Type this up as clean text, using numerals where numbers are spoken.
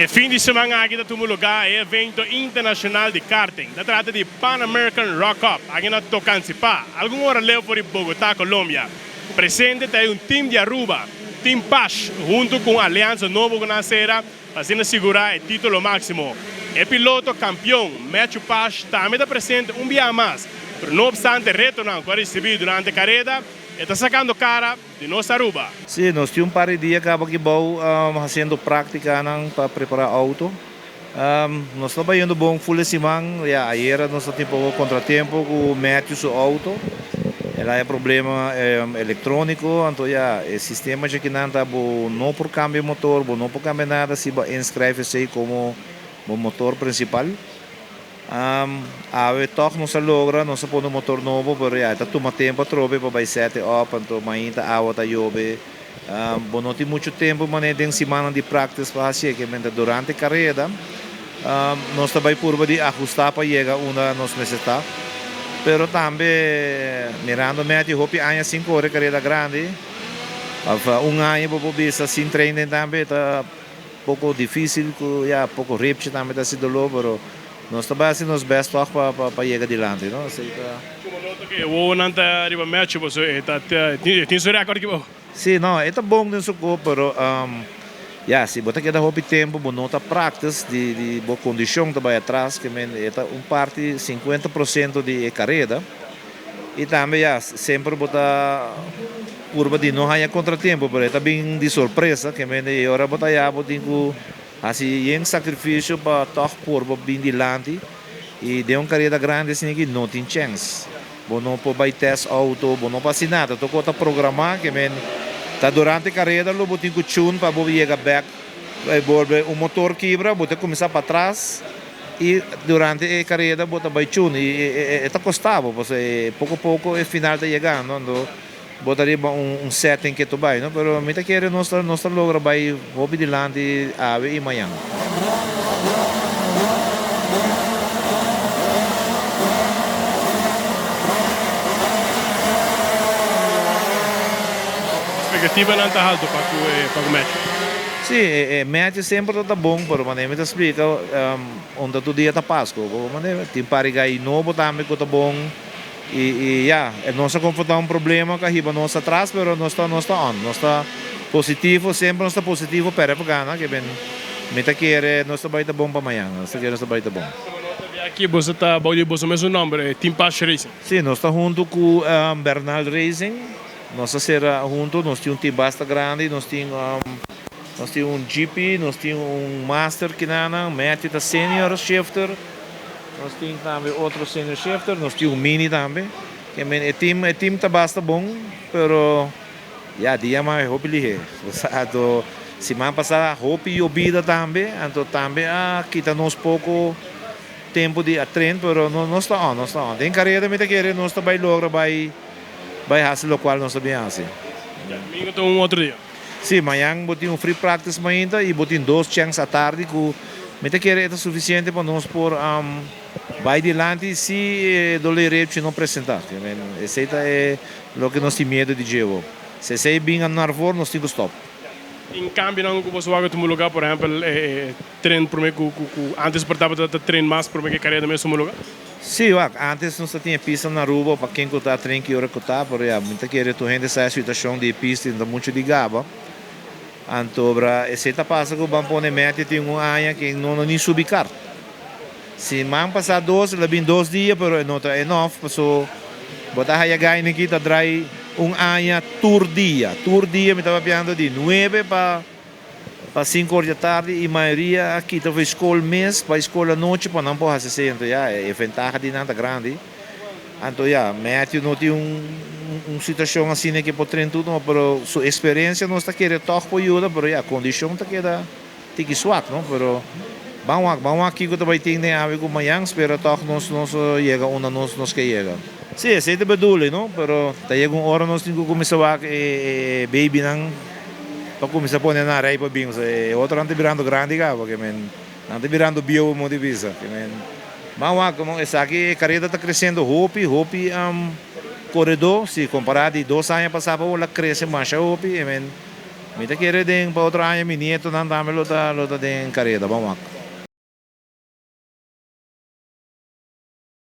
E fim de semana aqui da Tumu lugar é evento internacional de karting. Da trata de Pan American Rock Cup. Aqui na Tocancipá. Alguma hora leu por Bogotá, Colômbia. Presente tem um time de Aruba, Team Pash, junto com a Aliança Novo Gonacera, fazendo assegurar o título máximo. O piloto campeão, Matthew Pash, também está presente um dia mais. Mas não obstante, retornando para receber durante a carreira, está sacando cara de nossa Aruba. Sim, nós tínhamos um par de dias que vou fazendo prática para preparar auto. Nós estamos trabalhando bom full de semana. Ayer nós tínhamos um contratempo com o Matthew seu auto. Ela é problema eletrônico, então o sistema já que não está não por câmbio motor, não por câmbio nada, se inscreve-se como o motor principal. A toque não se logra, não se põe um motor novo, mas está toma tempo trobe para vai set up, então ainda a água está chove. Não tem muito tempo, mas tem semana de prática para fazer, que durante a carreira, nós também por de ajustar para chegar onde nós necessitamos. Pero também, mirando médio, hopi anos 5 horas carreira grande, ano para vista sem treino também está pouco difícil, pouco repetição também está sendo louco, nós estamos fazendo os best para chegar adiante, não? Como nota que o não está arriba match, você tem seu recorde que Sim, não, é bom nesse corpo, mas se você quer hopi tempo, não está practice de boa condição também atrás, que é parte 50% de carreira, e também sempre botar curva de não há contratempo, mas é bem de surpresa, que agora botar assim, um sacrifício para tocar curva bem dilante e de uma carreira grande assim que não tem chance. Não pode test auto, não pode nada, tu pode programar que tá durante a carreira lo botin com tune para chegar back, o motor quebra, botar começar para trás e durante a carreira botar vai tune e está custava, porque pouco a pouco o final está chegando, botaria um setting que tu vai, não? Pero me te quer nós logra vai hobby de lande ave e manhã. Expectativa não está alta para o match. Sim, match sempre está bom, pero me explica onde tu dia está Páscoa, tem parigai novo também que está bom. E não se confrontar um problema que arriba nós atrás, mas nós está positivo, sempre nós está positivo para pegar, que bem, me tá querer nós está bem bom para amanhã, nós está querer nós está bem bom. Aqui você está bom de você mesmo nome, Team Pash Racing. Sim, nós está junto com Bernal Racing, nós está junto, nós temos um time bastante grande, nós temos um GP, nós temos um Master que nana, Matthew está Senior Shifter. Nós temos também outro senior shifter, nós temos um mini também. O time está bastante bom, mas dia mais roupa ligeira. Semana passada roupa e bebida também, então também quita nos pouco tempo de treino, mas não está on. Tem carreira me querer, nós também logra vai fazer o qual nós sabemos assim. Domingo tem um outro dia. Sim, amanhã botem um free practice ainda e botem 2 chances à tarde que me querer é suficiente para nós por vai adiante se dolereiro não apresentar. Esse é o que nós temos medo de jogo. Se você bem nervoso, nós temos que stop. Em câmbio, não você vai a um lugar, por exemplo, treino por mim, antes portava treino mais por mim que carreira mesmo lugar? Sim, antes nós tinha pista na rua para quem está treino que hora que está, porque muita querer tu rende essa situação de pista ainda muito de gaba. Então, esse passa que o Bamponemete tem ano que não nem subicar. Se man passar 2, ele vem 2 dias, mas não está enough, passou. Botar a ganha aqui está drai ano tour dia. Tour dia me estava pensando de 9 para 5 horas da tarde e a maioria aqui estava escola mês, para escola à noite, para não poder se então é vantagem de nada grande. Então, Matthew não tem uma situação assim que pode treinar tudo, mas sua experiência não está querendo tocar para ajuda, mas a condição está querendo tem que suar, não? Pero vamos aqui que também tem a ver com amanhã, espero que nós chega onde nós que chega. Sim, esse é o dule, não? Pero chega uma hora nós temos que começar a baby não para começar a pôr na areia para bem, outro não está virando grande, porque não está virando bio muito difícil, vamos essa aqui a carreira está crescendo hope corredor, se comparado de 2 anos passados, ela cresce mais hope, Mita querer den pa outro ano mi nieto nan dame lota den careta, vamos.